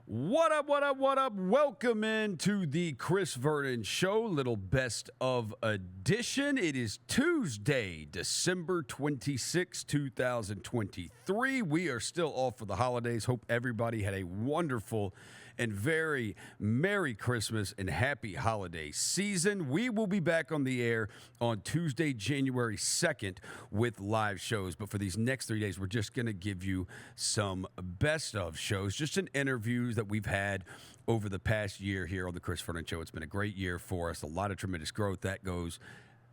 What up, what up, what up? Welcome into the Chris Vernon Show, little best of edition. It is Tuesday, December 26, 2023. We are still off for the holidays. Hope everybody had a wonderful and very Merry Christmas and Happy Holiday season. We will be back on the air on Tuesday, January 2nd with live shows. But for these next 3 days, we're just going to give you some best of shows, just in interviews that we've had over the past year here on the Chris Vernon Show. It's been a great year for us, a lot of tremendous growth. That goes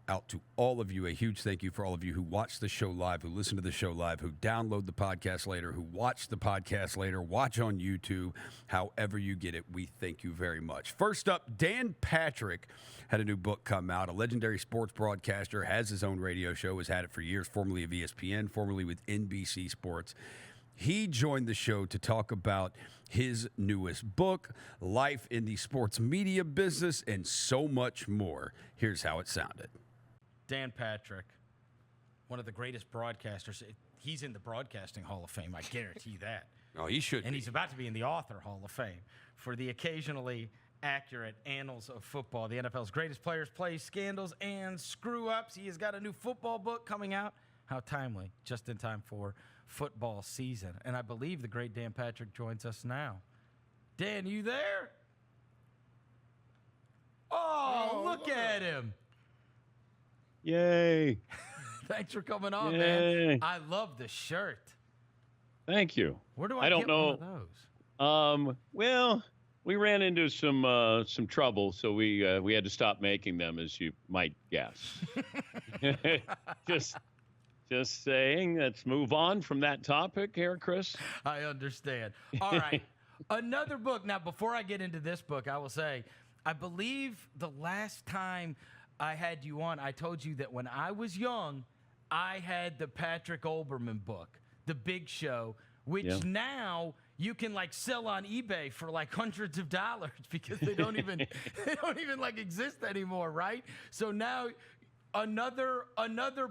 out to all of you. A huge thank you for all of you who watch the show live, who listen to the show live, who download the podcast later, who watch the podcast later, watch on YouTube, however you get it. We thank you very much. First up, Dan Patrick had a new book come out. A legendary sports broadcaster, has his own radio show, has had it for years, formerly of ESPN, formerly with NBC Sports. He joined the show to talk about his newest book, life in the sports media business, and so much more. Here's how it sounded. Dan Patrick, one of the greatest broadcasters. He's in the Broadcasting Hall of Fame, I guarantee that. Oh, he should And be. he's about to be in the Author Hall of Fame for the occasionally accurate annals of football. The NFL's greatest players, plays, scandals, and screw-ups. He has got a new football book coming out. How timely, just in time for football season. And I believe the great Dan Patrick joins us now. Dan, you there? Oh, look at him. Yay. Thanks for coming on, Yay. man. I love the shirt. Thank you. Where do I don't get know. one of those? Well, we ran into some trouble, so we had to stop making them, as you might guess. Just saying, let's move on from that topic here, Chris. I understand. All right. Another book. Now, before I get into this book, I will say, I believe the last time I had you on, I told you that when I was young, I had the Patrick Olbermann book, The Big Show, which now you can like sell on eBay for like hundreds of dollars because they don't even like exist anymore, right? So now another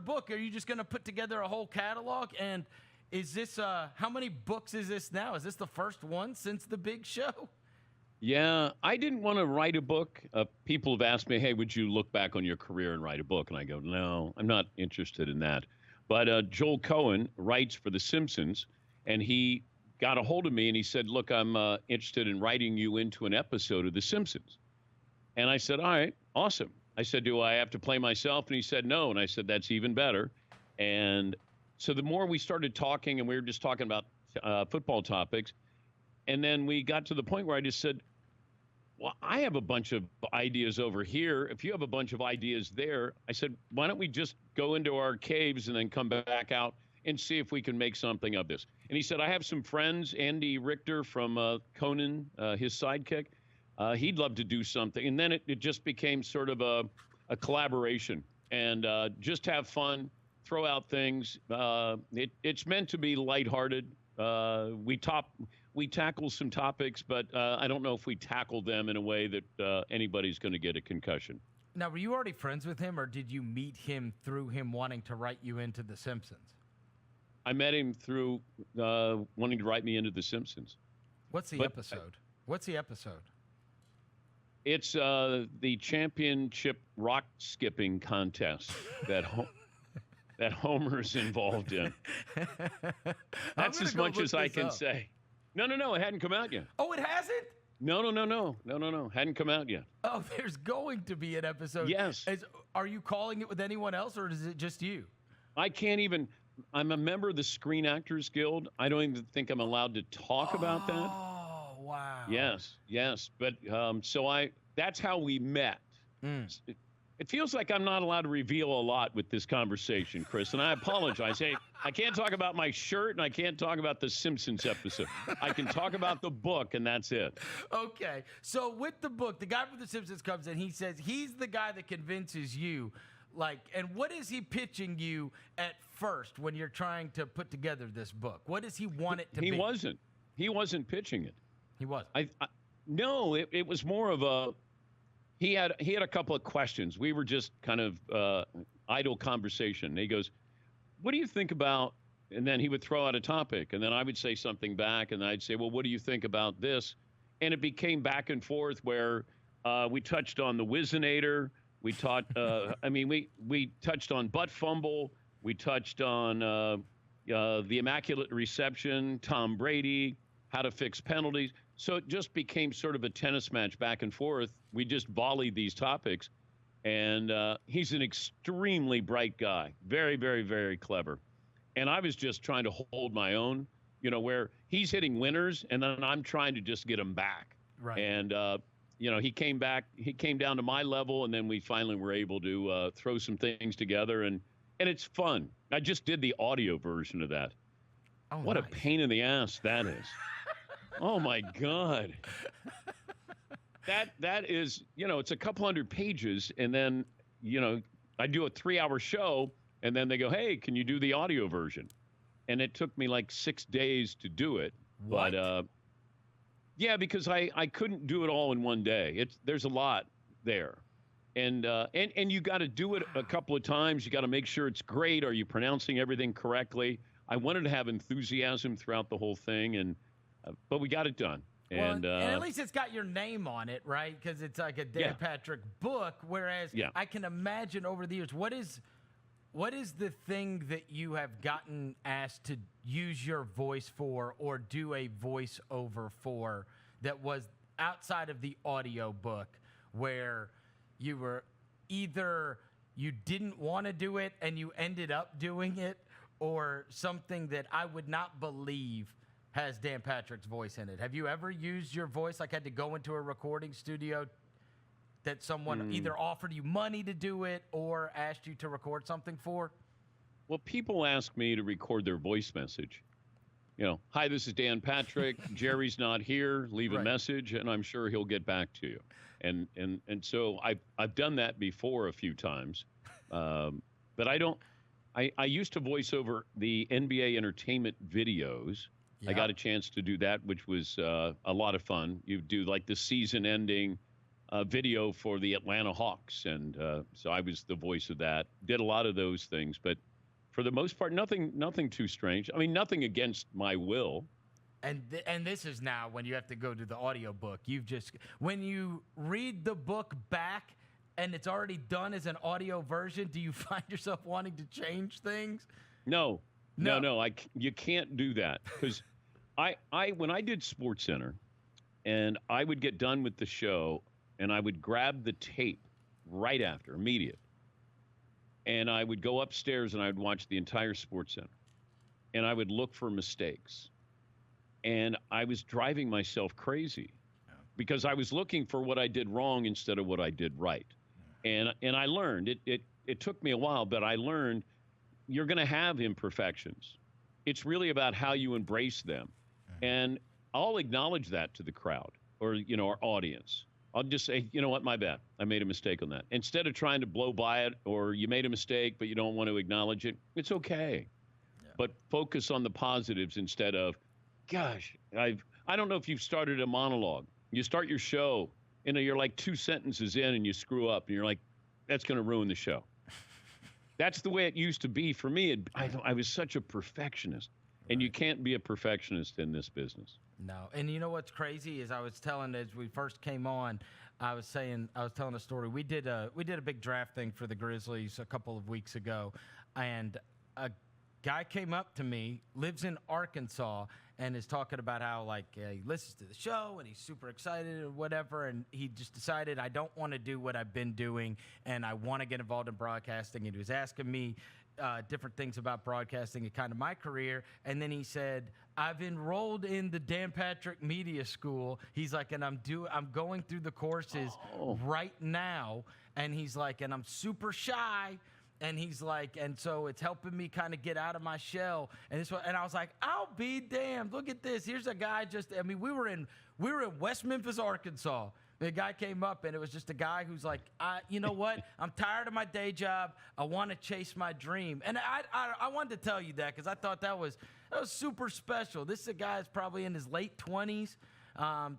book. Are you just going to put together a whole catalog? And is this how many books is this now? Is this the first one since The Big Show? Yeah, I didn't want to write a book. People have asked me, hey, would you look back on your career and write a book? And I go, no, I'm not interested in that. But Joel Cohen writes for The Simpsons, and he got a hold of me and he said, look, I'm interested in writing you into an episode of The Simpsons. And I said, all right, awesome. I said, do I have to play myself? And he said, no. And I said, that's even better. And so the more we started talking, and we were just talking about football topics, and then we got to the point where I just said, well, I have a bunch of ideas over here. If you have a bunch of ideas there, I said, why don't we just go into our caves and then come back out and see if we can make something of this? And he said, I have some friends, Andy Richter from Conan, his sidekick. He'd love to do something. And then it just became sort of a collaboration and just have fun, throw out things. It's meant to be lighthearted. We tackle some topics, but I don't know if we tackle them in a way that anybody's going to get a concussion. Now, were you already friends with him, or did you meet him through him wanting to write you into The Simpsons? I met him through wanting to write me into The Simpsons. What's the episode? What's the episode? It's the championship rock skipping contest that that Homer's involved in. That's as much as I can say. No, it hadn't come out yet. Oh, it hasn't? No. Hadn't come out yet. Oh, there's going to be an episode. Yes. Are you calling it with anyone else, or is it just you? I can't even. I'm a member of the Screen Actors Guild. I don't even think I'm allowed to talk about that. Oh, wow. Yes. But that's how we met. It feels like I'm not allowed to reveal a lot with this conversation, Chris, and I apologize. Hey, I can't talk about my shirt, and I can't talk about the Simpsons episode. I can talk about the book, and that's it. Okay. So with the book, the guy from The Simpsons comes in. He says he's the guy that convinces you. And what is he pitching you at first when you're trying to put together this book? What does he want it to be? He wasn't pitching it. He was. No, it was more of a. He had a couple of questions. We were just kind of idle conversation. He goes, what do you think about, and then he would throw out a topic, and then I would say something back, and I'd say, well, what do you think about this? and it became back and forth where we touched on the Wizinator. We taught, we touched on butt fumble. We touched on the immaculate reception, Tom Brady, how to fix penalties. So it just became sort of a tennis match back and forth. We just volleyed these topics. And he's an extremely bright guy, very, very, very clever. And I was just trying to hold my own, where he's hitting winners, and then I'm trying to just get him back. Right. And, he came down to my level, and then we finally were able to throw some things together, and it's fun. I just did the audio version of that. Oh, what nice. a pain in the ass that is. Oh, my God. That is, it's a couple hundred pages, and then, I do a 3-hour show, and then they go, hey, can you do the audio version? And it took me like 6 days to do it. What? But, yeah, because I couldn't do it all in one day. There's a lot there. And you got to do it a couple of times. You got to make sure it's great. Are you pronouncing everything correctly? I wanted to have enthusiasm throughout the whole thing, but we got it done. Well, and at least it's got your name on it, right? Because it's like a Dan Patrick book. Whereas I can imagine over the years, what is the thing that you have gotten asked to use your voice for or do a voiceover for that was outside of the audio book, where you were either you didn't want to do it and you ended up doing it, or something that I would not believe has Dan Patrick's voice in it? Have you ever used your voice, like had to go into a recording studio that someone either offered you money to do it or asked you to record something for? Well, people ask me to record their voice message. Hi, this is Dan Patrick. Jerry's not here. Leave a message, and I'm sure he'll get back to you. And so I've done that before a few times, but I don't. I used to voice over the NBA entertainment videos. Yeah. I got a chance to do that, which was a lot of fun. You do like the season-ending video for the Atlanta Hawks, and so I was the voice of that. Did a lot of those things, but for the most part, nothing too strange. I mean, nothing against my will. And this is now when you have to go to the audio book. When you read the book back and it's already done as an audio version, do you find yourself wanting to change things? No. You can't do that, because when I did SportsCenter, and I would get done with the show, and I would grab the tape right after, immediate, and I would go upstairs and I would watch the entire SportsCenter, and I would look for mistakes, and I was driving myself crazy because I was looking for what I did wrong instead of what I did right, and I learned it took me a while, but I learned you're going to have imperfections. It's really about how you embrace them. And I'll acknowledge that to the crowd or, our audience. I'll just say, you know what, my bad. I made a mistake on that. Instead of trying to blow by it, or you made a mistake, but you don't want to acknowledge it, it's okay. Yeah. But focus on the positives instead of, gosh, I don't know if you've started a monologue. You start your show, you're like 2 sentences in and you screw up and you're like, that's going to ruin the show. That's the way it used to be for me. I was such a perfectionist, and you can't be a perfectionist in this business. No. And you know what's crazy is I was telling, as we first came on, I was telling a story. We did a big draft thing for the Grizzlies a couple of weeks ago, and a guy came up to me, lives in Arkansas, and is talking about how he listens to the show and he's super excited or whatever, and he just decided, I don't want to do what I've been doing and I want to get involved in broadcasting. And he was asking me different things about broadcasting and kind of my career, and then he said, I've enrolled in the Dan Patrick Media School. He's like, and I'm going through the courses right now, and he's like, and I'm super shy. And he's like, and so it's helping me kind of get out of my shell. And I was like, I'll be damned. Look at this. Here's a guy we were in West Memphis, Arkansas. The guy came up, and it was just a guy who's like, you know what? I'm tired of my day job. I want to chase my dream. And I wanted to tell you that because I thought that was super special. This is a guy that's probably in his late 20s,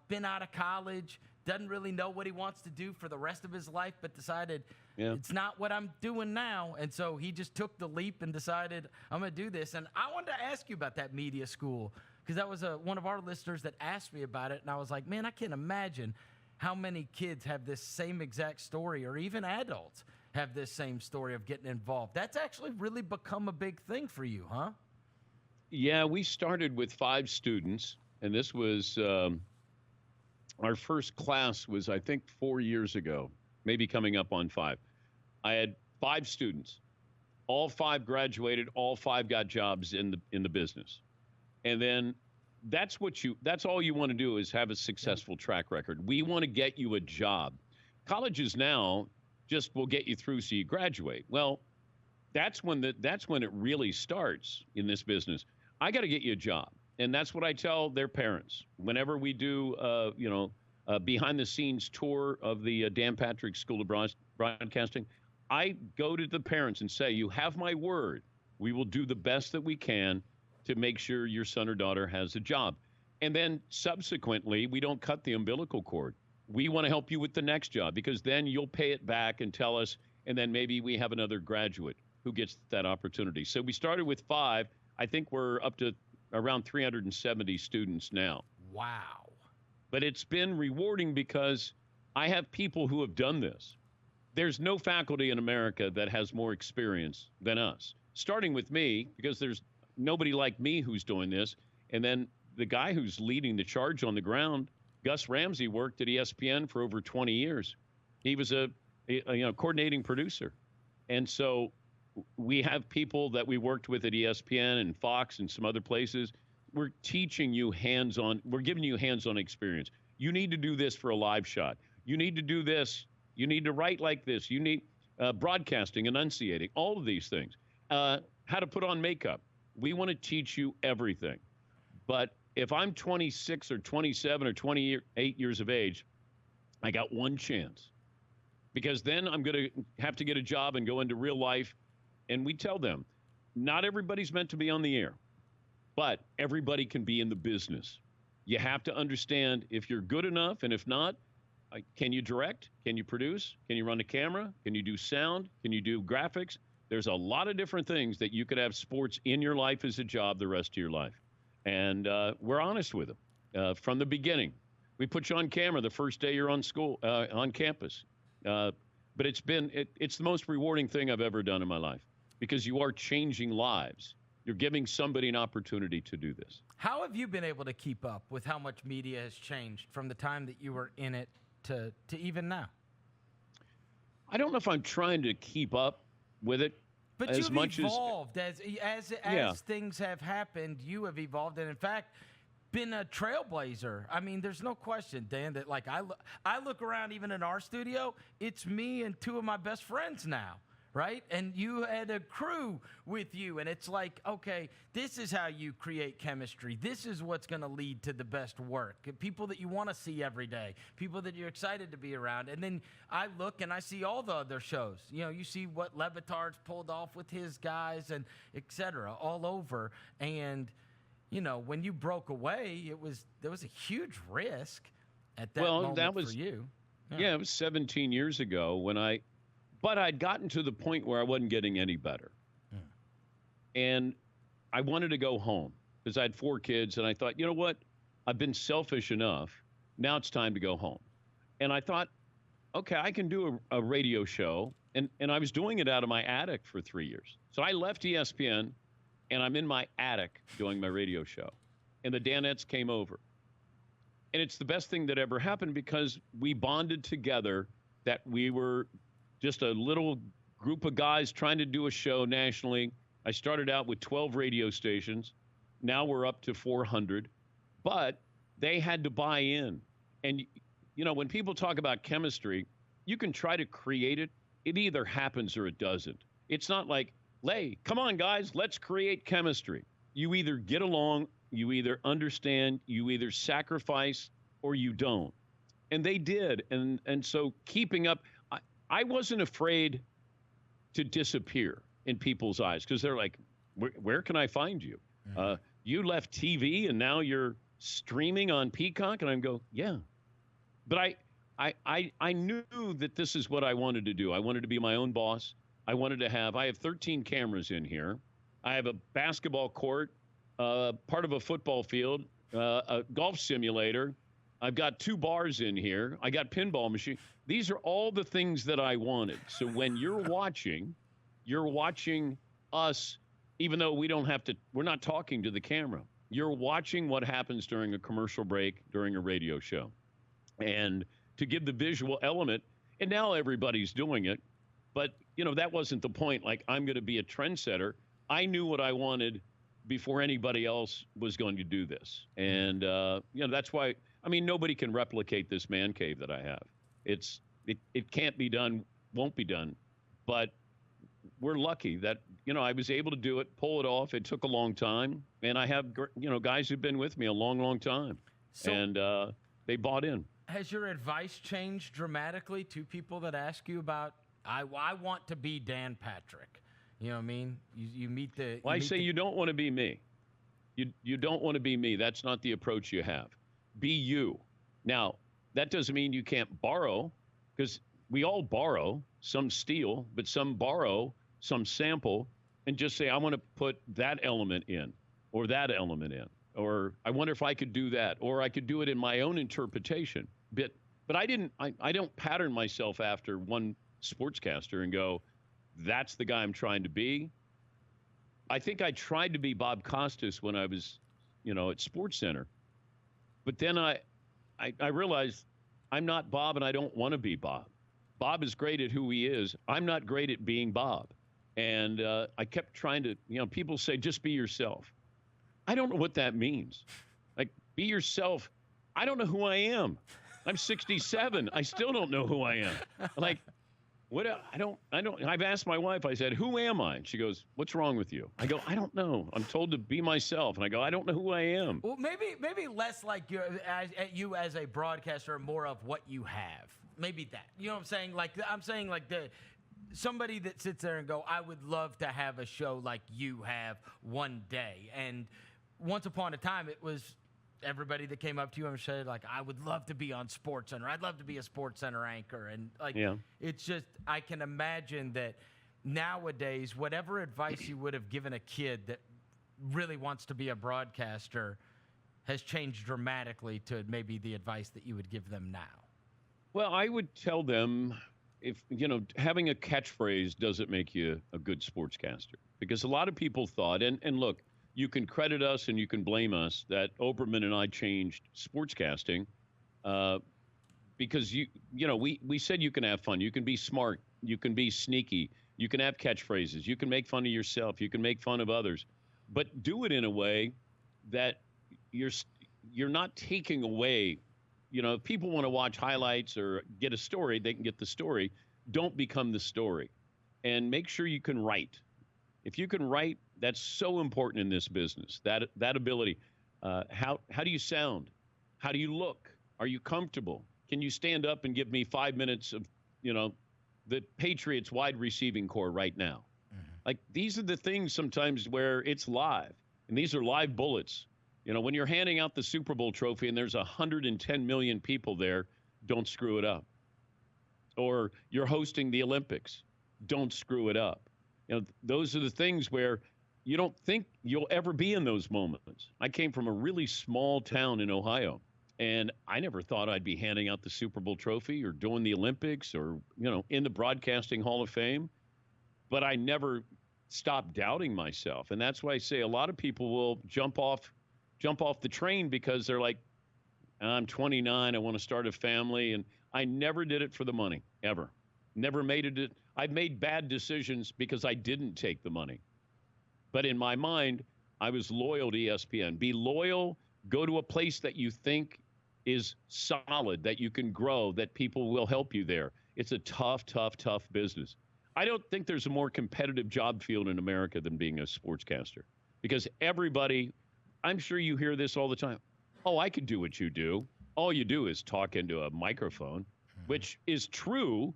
been out of college, doesn't really know what he wants to do for the rest of his life, but decided it's not what I'm doing now. And so he just took the leap and decided, I'm going to do this. And I wanted to ask you about that media school. because that was one of our listeners that asked me about it, and I was like, man, I can't imagine how many kids have this same exact story, or even adults have this same story of getting involved. That's actually really become a big thing for you, huh? Yeah, we started with 5 students, and this was our first class was, I think, 4 years ago, maybe coming up on 5. I had 5 students. All 5 graduated. All 5 got jobs in the business. And then that's all you want to do is have a successful track record. We want to get you a job. Colleges now just will get you through so you graduate. Well, that's when it really starts in this business. I got to get you a job. And that's what I tell their parents. Whenever we do, behind the scenes tour of the Dan Patrick School of Broadcasting, I go to the parents and say, you have my word. We will do the best that we can to make sure your son or daughter has a job. And then subsequently, we don't cut the umbilical cord. We want to help you with the next job, because then you'll pay it back and tell us, and then maybe we have another graduate who gets that opportunity. So we started with 5. I think we're up to around 370 students now. Wow. But it's been rewarding because I have people who have done this. There's no faculty in America that has more experience than us, starting with me, because there's nobody like me who's doing this. And then the guy who's leading the charge on the ground, Gus Ramsey, worked at ESPN for over 20 years. He was a coordinating producer. And so we have people that we worked with at ESPN and Fox and some other places. We're teaching you hands-on. We're giving you hands-on experience. You need to do this for a live shot. You need to do this. You need to write like this. You need broadcasting, enunciating, all of these things. How to put on makeup. We want to teach you everything. But if I'm 26 or 27 or 28 years of age, I got one chance. Because then I'm going to have to get a job and go into real life. And we tell them, not everybody's meant to be on the air, but everybody can be in the business. You have to understand if you're good enough, and if not, can you direct? Can you produce? Can you run a camera? Can you do sound? Can you do graphics? There's a lot of different things that you could have sports in your life as a job the rest of your life. And we're honest with them from the beginning. We put you on camera the first day you're on campus. But it's the most rewarding thing I've ever done in my life, because you are changing lives. You're giving somebody an opportunity to do this. How have you been able to keep up with how much media has changed from the time that you were in it to even now? I don't know if I'm trying to keep up with it. But as you've much evolved as things have happened. You have evolved, and in fact, been a trailblazer. I mean, there's no question, Dan, that like I look around even in our studio, it's me and 2 of my best friends now, right? And you had a crew with you, and it's like, okay, this is how you create chemistry. This is what's going to lead to the best work. People that you want to see every day, people that you're excited to be around. And then I look and I see all the other shows. You know, you see what Levitard's pulled off with his guys and et cetera all over. And, you know, when you broke away, there was a huge risk at that moment for you. Yeah, it was 17 years ago but I'd gotten to the point where I wasn't getting any better. And I wanted to go home because I had 4 kids, and I thought, you know what? I've been selfish enough. Now it's time to go home. And I thought, okay, I can do a radio show. And I was doing it out of my attic for 3 years. So I left ESPN, and I'm in my attic doing my radio show. And the Danettes came over. And it's the best thing that ever happened, because we bonded together, that we were just a little group of guys trying to do a show nationally. I started out with 12 radio stations. Now we're up to 400. But they had to buy in. And, you know, when people talk about chemistry, you can try to create it. It either happens or it doesn't. It's not like, come on, guys, let's create chemistry. You either get along, you either understand, you either sacrifice, or you don't. And they did. And so keeping up, I wasn't afraid to disappear in people's eyes, because they're like, where can I find you? Mm-hmm. You left TV and now you're streaming on Peacock? And I go, yeah. But I knew that this is what I wanted to do. I wanted to be my own boss. I have 13 cameras in here. I have a basketball court, part of a football field, a golf simulator. I've got 2 bars in here. I got pinball machine. These are all the things that I wanted. So when you're watching us, even though we're not talking to the camera. You're watching what happens during a commercial break, during a radio show. And to give the visual element, and now everybody's doing it, but, that wasn't the point. Like, I'm going to be a trendsetter. I knew what I wanted before anybody else was going to do this. And, that's why, nobody can replicate this man cave that I have. It can't be done, won't be done. But we're lucky that, I was able to do it, pull it off. It took a long time. And I have, guys who've been with me a long, long time. And they bought in. Has your advice changed dramatically to people that ask you about, I want to be Dan Patrick? You know what I mean? You meet the... Well, I say you don't want to be me. You don't want to be me. That's not the approach you have. Be you. Now, that doesn't mean you can't borrow, because we all borrow. Some steal, but some borrow, some sample, and just say, I want to put that element in, or that element in, or I wonder if I could do that, or I could do it in my own interpretation. But I don't pattern myself after one sportscaster and go, that's the guy I'm trying to be. I think I tried to be Bob Costas when I was, at SportsCenter. But then I realized I'm not Bob, and I don't want to be Bob. Bob is great at who he is. I'm not great at being Bob. And I kept trying to, people say, just be yourself. I don't know what that means. Like, be yourself. I don't know who I am. I'm 67. I still don't know who I am. Like, what? I've asked my wife, I said, who am I? And she goes, what's wrong with you? I go, I don't know. I'm told to be myself. And I go, I don't know who I am. Well, maybe less like you as a broadcaster, more of what you have. Maybe that. You know what I'm saying? Like, I'm saying like somebody that sits there and go, I would love to have a show like you have one day. And once upon a time, it was everybody that came up to you and said, like, I would love to be on SportsCenter. I'd love to be a SportsCenter anchor. And, like, It's just, I can imagine that nowadays, whatever advice you would have given a kid that really wants to be a broadcaster has changed dramatically to maybe the advice that you would give them now. Well, I would tell them, if, having a catchphrase doesn't make you a good sportscaster. Because a lot of people thought, and look, you can credit us and you can blame us that Oberman and I changed sportscasting because we said you can have fun, you can be smart, you can be sneaky, you can have catchphrases, you can make fun of yourself, you can make fun of others, but do it in a way that you're not taking away. If people want to watch highlights or get a story, they can get the story. Don't become the story, and make sure you can write. If you can write, that's so important in this business, that ability. How do you sound? How do you look? Are you comfortable? Can you stand up and give me 5 minutes of, the Patriots wide receiving core right now? Mm-hmm. Like, these are the things sometimes where it's live, and these are live bullets. When you're handing out the Super Bowl trophy and there's 110 million people there, don't screw it up. Or you're hosting the Olympics, don't screw it up. Those are the things where you don't think you'll ever be in those moments. I came from a really small town in Ohio, and I never thought I'd be handing out the Super Bowl trophy or doing the Olympics or, in the Broadcasting Hall of Fame. But I never stopped doubting myself. And that's why I say a lot of people will jump off the train because they're like, I'm 29, I want to start a family. And I never did it for the money, ever. Never made it. I've made bad decisions because I didn't take the money. But in my mind, I was loyal to ESPN. Be loyal, go to a place that you think is solid, that you can grow, that people will help you there. It's a tough, tough, tough business. I don't think there's a more competitive job field in America than being a sportscaster, because everybody, I'm sure you hear this all the time. Oh, I could do what you do. All you do is talk into a microphone, which is true,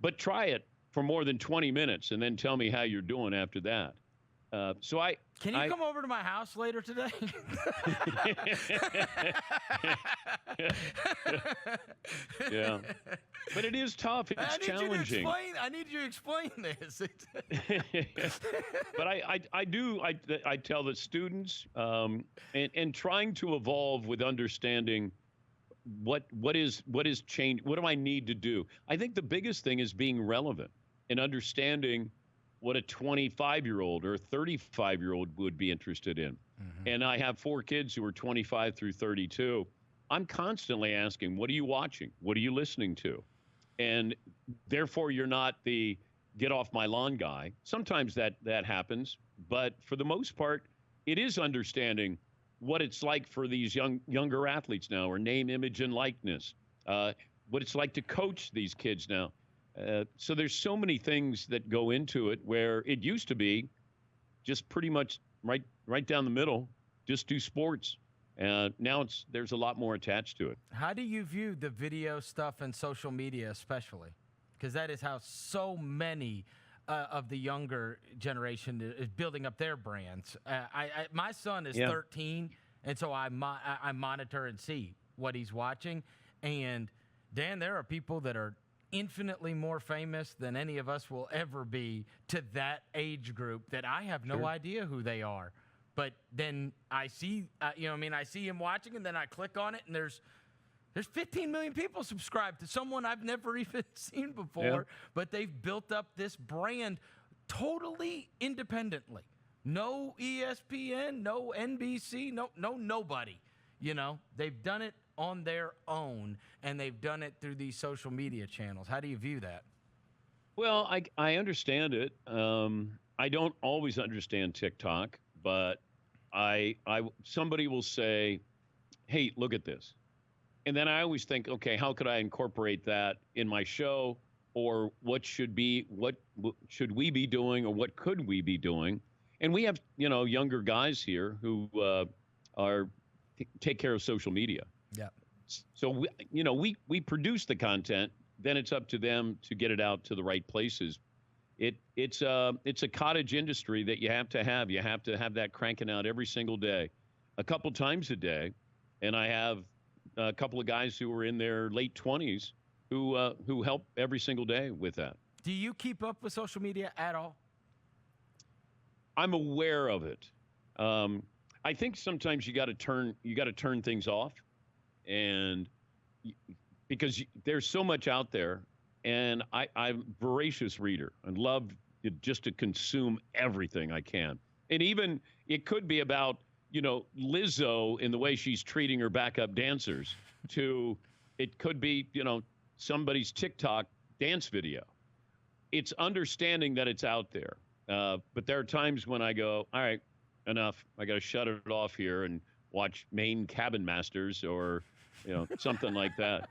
but try it for more than 20 minutes and then tell me how you're doing after that. So Can you come over to my house later today? Yeah, but it is tough. It's challenging. I need you to explain this. But I tell the students and trying to evolve with understanding what is changed. What do I need to do? I think the biggest thing is being relevant and understanding what a 25-year-old or a 35-year-old would be interested in. Mm-hmm. And I have 4 kids who are 25 through 32. I'm constantly asking, what are you watching? What are you listening to? And therefore, you're not the get off my lawn guy. Sometimes that happens. But for the most part, it is understanding what it's like for these younger athletes now, or name, image, and likeness, what it's like to coach these kids now. So there's so many things that go into it, where it used to be just pretty much right down the middle, just do sports. Now there's a lot more attached to it. How do you view the video stuff and social media especially? Because that is how so many of the younger generation is building up their brands. My son is 13, and so I monitor and see what he's watching. And, Dan, there are people that are infinitely more famous than any of us will ever be to that age group that I have no idea who they are. But then I see, I see him watching, and then I click on it, and there's 15 million people subscribed to someone I've never even seen before, but they've built up this brand totally independently. No ESPN, no NBC, nobody. They've done it on their own, and they've done it through these social media channels. How do you view that? Well, I understand it. I don't always understand TikTok, but somebody will say, hey, look at this. And then I always think, okay, how could I incorporate that in my show, or what should we be doing, or what could we be doing? And we have, younger guys here who take care of social media. Yeah. So we produce the content, then it's up to them to get it out to the right places. It's a cottage industry that you have to have. You have to have that cranking out every single day, a couple times a day. And I have a couple of guys who are in their late 20s who help every single day with that. Do you keep up with social media at all? I'm aware of it. I think sometimes you got to turn things off, and because there's so much out there, and I'm a voracious reader and love just to consume everything I can. And even it could be about, Lizzo in the way she's treating her backup dancers, to it could be, somebody's TikTok dance video. It's understanding that it's out there. But there are times when I go, all right, enough. I got to shut it off here and watch Maine Cabin Masters or, something like that.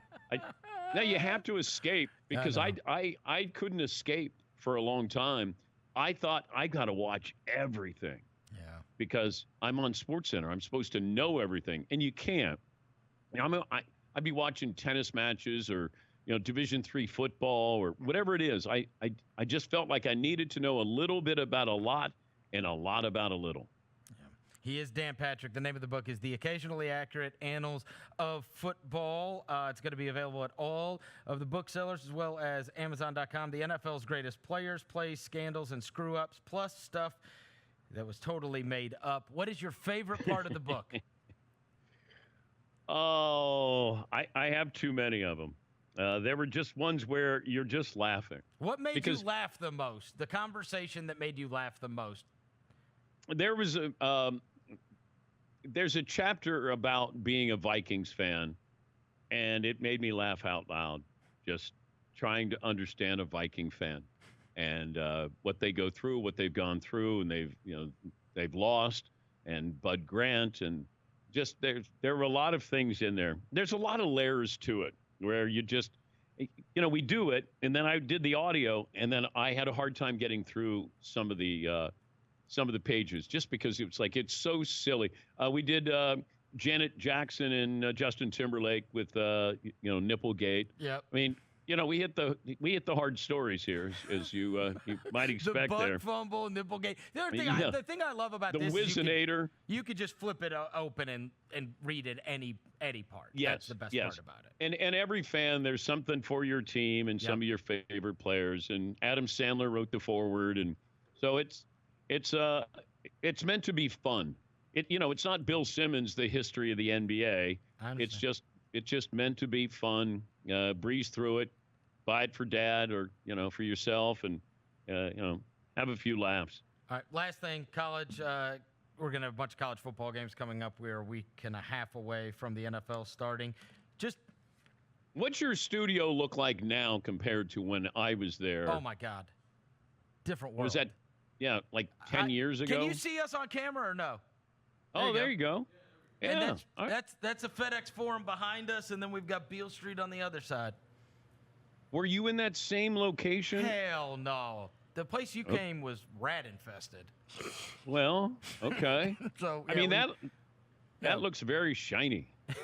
Now you have to escape, because I couldn't escape for a long time. I thought I got to watch everything. Yeah. Because I'm on SportsCenter. I'm supposed to know everything, and you can't. I'd be watching tennis matches or, Division III football or whatever it is. I just felt like I needed to know a little bit about a lot and a lot about a little. He is Dan Patrick. The name of the book is The Occasionally Accurate Annals of Football. It's going to be available at all of the booksellers as well as Amazon.com. The NFL's greatest players, plays, scandals, and screw-ups, plus stuff that was totally made up. What is your favorite part of the book? Oh, I have too many of them. There were just ones where you're just laughing. What made you laugh the most? The conversation that made you laugh the most? There was there's a chapter about being a Vikings fan, and it made me laugh out loud, just trying to understand a Viking fan and what they go through, what they've gone through, and they've lost, and Bud Grant, and just there were a lot of things in there. There's a lot of layers to it where you just, we do it, and then I did the audio, and then I had a hard time getting through some of the pages, just because it's so silly. We did Janet Jackson and Justin Timberlake with Nipplegate. Yep. I mean, we hit the hard stories here, as you might expect the butt there. fumble, nipple gate. The other thing, Yeah. the thing I love about The this is you could just flip it open and read it any part. Yes, That's the best yes. part about it. And every fan, there's something for your team and some of your favorite players. And Adam Sandler wrote the foreword, and so it's meant to be fun. It's not Bill Simmons, the history of the NBA. It's just meant to be fun. Breeze through it, buy it for dad or for yourself, and have a few laughs. All right, last thing, college. We're going to have a bunch of college football games coming up. We're a week and a half away from the NFL starting. What's your studio look like now compared to when I was there? Oh, my God. Different world. Was that, like 10 years ago? Can you see us on camera or no? There you go. Yeah. And that's a FedEx Forum behind us, and then we've got Beale Street on the other side. Were you in that same location? Hell no. The place you came was rat infested. Well, okay. So I mean that looks very shiny. We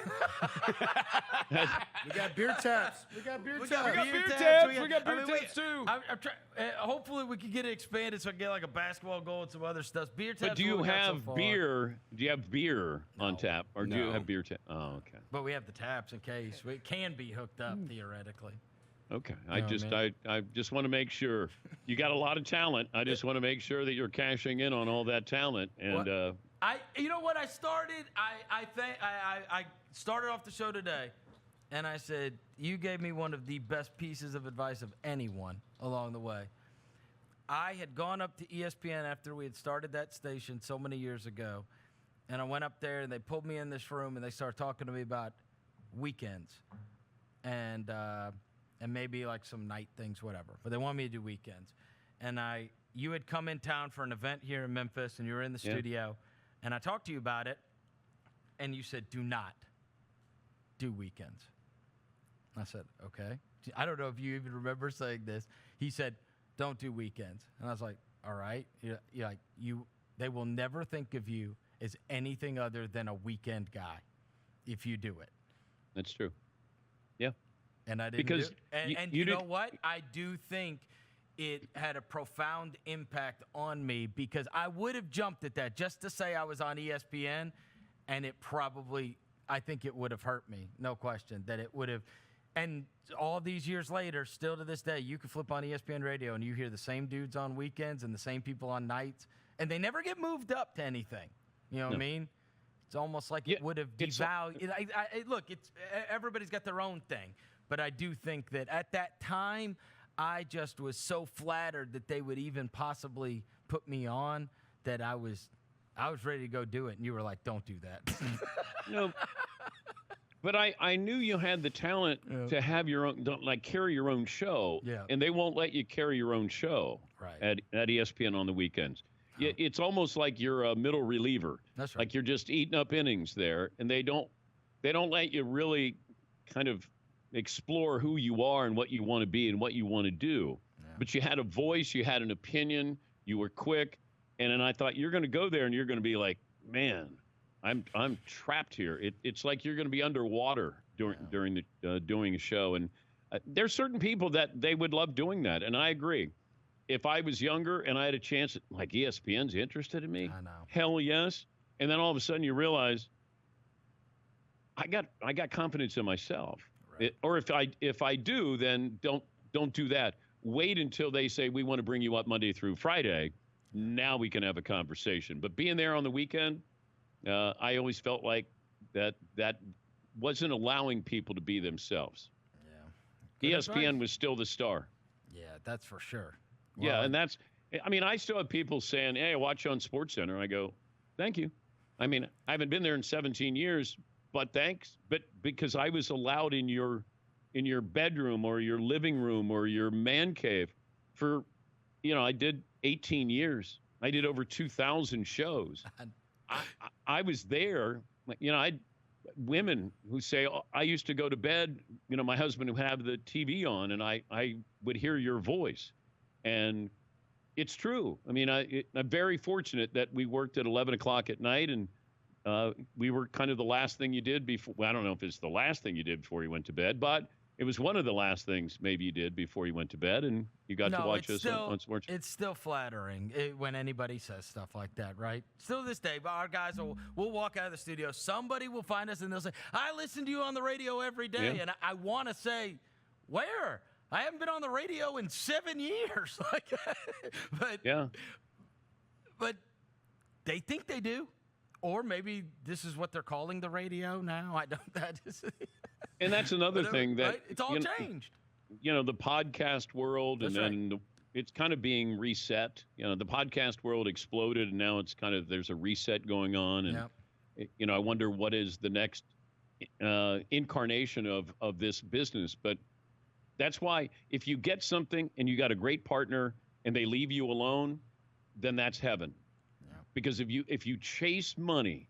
got beer taps. We got beer taps. We got beer taps too. Hopefully we can get it expanded so I can get like a basketball goal and some other stuff. Beer taps. But do you have beer? Do you have beer on tap, or do you have beer tap? Oh, okay. But we have the taps in case it can be hooked up theoretically. Okay. I just want to make sure. You got a lot of talent. I just want to make sure that you're cashing in on all that talent. And you know what I started? I started off the show today, and I said, you gave me one of the best pieces of advice of anyone along the way. I had gone up to ESPN after we had started that station so many years ago, and I went up there, and they pulled me in this room, and they started talking to me about weekends and maybe like some night things, whatever. But they wanted me to do weekends. And you had come in town for an event here in Memphis, and you were in the studio, and I talked to you about it, and you said, do not do weekends. I said, okay. I don't know if you even remember saying this. He said, don't do weekends. And I was like, all right. They will never think of you as anything other than a weekend guy if you do it. That's true. Yeah. And I didn't because do it. And you know what? I do think it had a profound impact on me because I would have jumped at that just to say I was on ESPN, and I think it would have hurt me, no question, that it would have. And all these years later, still to this day, you can flip on ESPN radio and you hear the same dudes on weekends and the same people on nights, and they never get moved up to anything. You know what I mean? It's almost like it would have devalued. Look, everybody's got their own thing. But I do think that at that time, I just was so flattered that they would even possibly put me on that I was ready to go do it. And you were like, don't do that. But I knew you had the talent to have your own, carry your own show. Yeah. And they won't let you carry your own show at ESPN on the weekends. Oh. It's almost like you're a middle reliever. That's right. Like you're just eating up innings there. And they don't let you really kind of explore who you are and what you want to be and what you want to do. Yeah. But you had a voice, you had an opinion, you were quick, and then I thought you're going to go there and you're going to be like, man, I'm trapped here. It's like you're going to be underwater during doing a show. And there's certain people that they would love doing that, and I agree. If I was younger and I had a chance, like ESPN's interested in me, I know. Hell yes. And then all of a sudden you realize I got confidence in myself. Right. Or if I do, then don't do that. Wait until they say we want to bring you up Monday through Friday. Now we can have a conversation. But being there on the weekend, I always felt like that wasn't allowing people to be themselves. Yeah. ESPN was still the star. Yeah, that's for sure. Well, yeah, and I still have people saying, hey, I watch you on SportsCenter. I go, thank you. I mean, I haven't been there in 17 years. But thanks. But because I was allowed in your bedroom or your living room or your man cave for, I did 18 years. I did over 2,000 shows. I was there. I women who say, oh, I used to go to bed, my husband would have the TV on and I would hear your voice. And it's true. I mean, I'm very fortunate that we worked at 11 o'clock at night and we were kind of the last thing you did before. Well, I don't know if it's the last thing you did before you went to bed, but It was one of the last things maybe you did before you went to bed, and you got to watch us on sports. It's still flattering when anybody says stuff like that, right? Still to this day, but our guys will walk out of the studio. Somebody will find us, and they'll say, I listen to you on the radio every day. Yeah. And I want to say, where? I haven't been on the radio in 7 years. But they think they do. Or maybe this is what they're calling the radio now. I don't. And that's another thing that it's all changed. The podcast world, That's and then it's kind of being reset. The podcast world exploded, and now it's kind of there's a reset going on. And I wonder what is the next incarnation of this business. But that's why if you get something and you got a great partner and they leave you alone, then that's heaven. Yeah. Because if you chase money,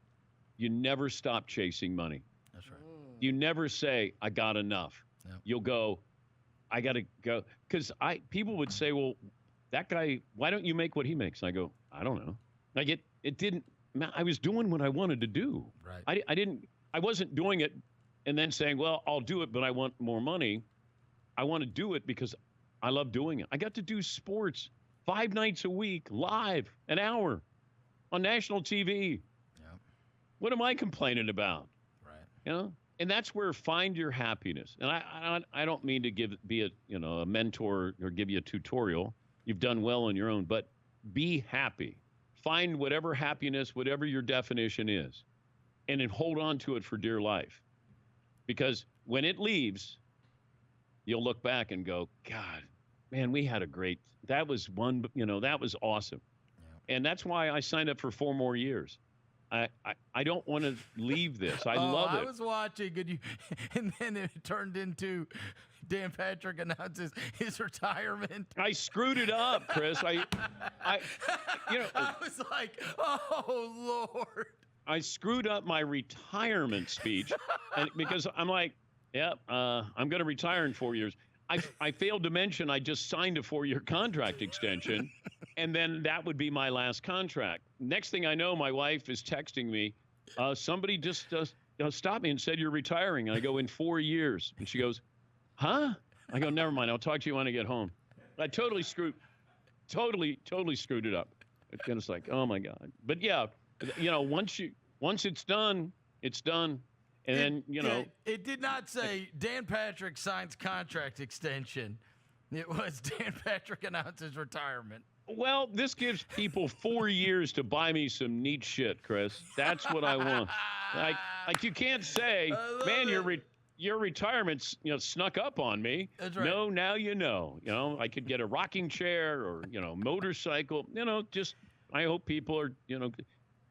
you never stop chasing money. That's right. You never say, I got enough. Yep. You'll go, I got to go. Because people would say, well, that guy, why don't you make what he makes? I go, I don't know. I was doing what I wanted to do. Right. I wasn't doing it and then saying, well, I'll do it, but I want more money. I want to do it because I love doing it. I got to do sports 5 nights a week, live, an hour on national TV. Yep. What am I complaining about? Right. And that's where find your happiness. And I don't mean to be a mentor or give you a tutorial. You've done well on your own, but be happy. Find whatever happiness, whatever your definition is, and then hold on to it for dear life. Because when it leaves, you'll look back and go, God, man, that was awesome. Yeah. And that's why I signed up for 4 more years. I don't want to leave this. I love it. I was watching, and then it turned into Dan Patrick announces his retirement. I screwed it up, Chris. I was like, oh, Lord. I screwed up my retirement speech because I'm like, I'm going to retire in 4 years. I failed to mention I just signed a 4-year contract extension, and then that would be my last contract. Next thing I know, my wife is texting me, somebody just stopped me and said you're retiring. And I go, in 4 years. And she goes, huh? I go, never mind. I'll talk to you when I get home. I totally screwed it up. It's kind of like, oh my God. But yeah, once it's done, it's done. And then, It did not say Dan Patrick signs contract extension. It was Dan Patrick announces retirement. Well, this gives people 4 years to buy me some neat shit, Chris. That's what I want. Like you can't say, man, your retirement's snuck up on me. That's right. No, now you know. I could get a rocking chair or motorcycle. Just I hope people are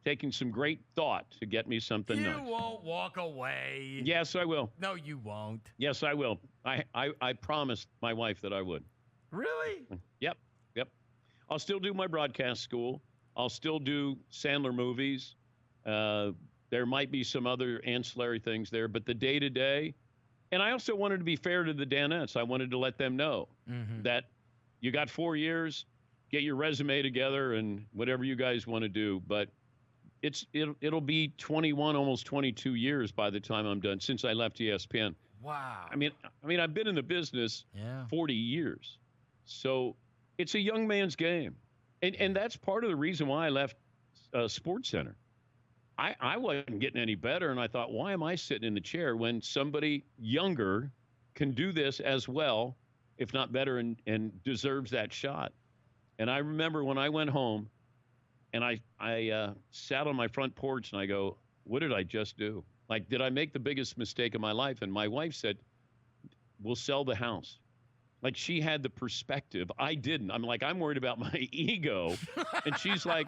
taking some great thought to get me something nice. You won't walk away. Yes, I will. No, you won't. Yes, I will. I promised my wife that I would. Really? Yep. I'll still do my broadcast school. I'll still do Sandler movies. There might be some other ancillary things there, but the day-to-day. And I also wanted to be fair to the Danettes. I wanted to let them know that you got 4 years, get your resume together and whatever you guys want to do. But it'll be 21, almost 22 years by the time I'm done since I left ESPN. Wow. I mean, I've been in the business 40 years. So it's a young man's game. And that's part of the reason why I left SportsCenter. I wasn't getting any better, and I thought, why am I sitting in the chair when somebody younger can do this as well, if not better, and deserves that shot? And I remember when I went home, and I sat on my front porch, and I go, what did I just do? Like, did I make the biggest mistake of my life? And my wife said, we'll sell the house. Like, she had the perspective. I didn't. I'm like, I'm worried about my ego. And she's like,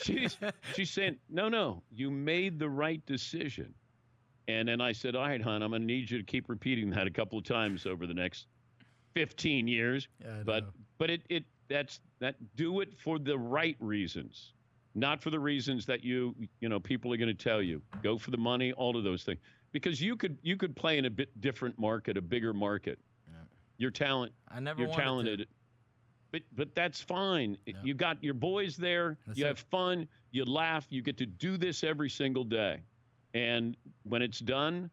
she's saying, no, you made the right decision. And then I said, all right, hon, I'm going to need you to keep repeating that a couple of times over the next 15 years. Yeah, but that's do it for the right reasons, not for the reasons that people are going to tell you. Go for the money, all of those things. Because you could play in a bit different market, a bigger market. You're talented. You're talented. But that's fine. Yeah. You got your boys there. You have fun. You laugh. You get to do this every single day. And when it's done,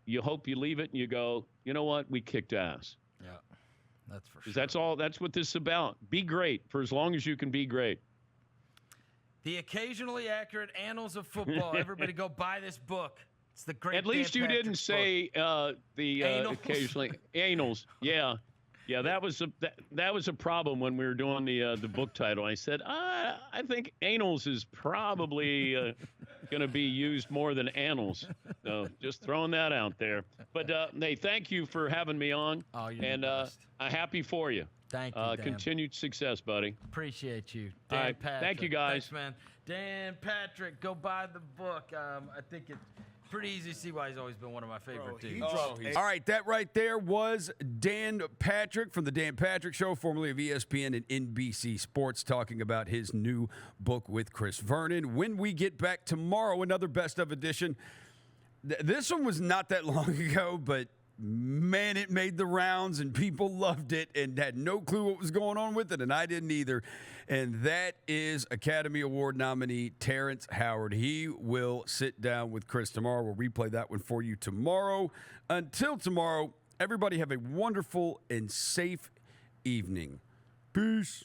you hope you leave it and you go, you know what? We kicked ass. Yeah, that's for sure. 'Cause that's all. That's what this is about. Be great for as long as you can be great. The Occasionally Accurate Annals of Football. Everybody go buy this book. It's the great At least Dan you Patrick didn't book. say the Anals. occasionally anals. Yeah, that was a problem when we were doing the book title. I said I think anals is probably going to be used more than annals. So just throwing that out there. But hey, thank you for having me on. Oh, you're and the best. I'm happy for you. Thank you, Dan. Continued success, buddy. Appreciate you. All Dan right. Patrick. Thank you, guys. Thanks, man. Dan Patrick, go buy the book. I think it's pretty easy to see why he's always been one of my favorite dudes. All right, that right there was Dan Patrick from the Dan Patrick Show, formerly of ESPN and NBC Sports, talking about his new book with Chris Vernon. When we get back tomorrow, another best of edition. This one was not that long ago, but man, it made the rounds and people loved it and had no clue what was going on with it, and I didn't either. And that is Academy Award nominee Terrence Howard. He will sit down with Chris tomorrow. We'll replay that one for you tomorrow. Until tomorrow, everybody have a wonderful and safe evening. Peace.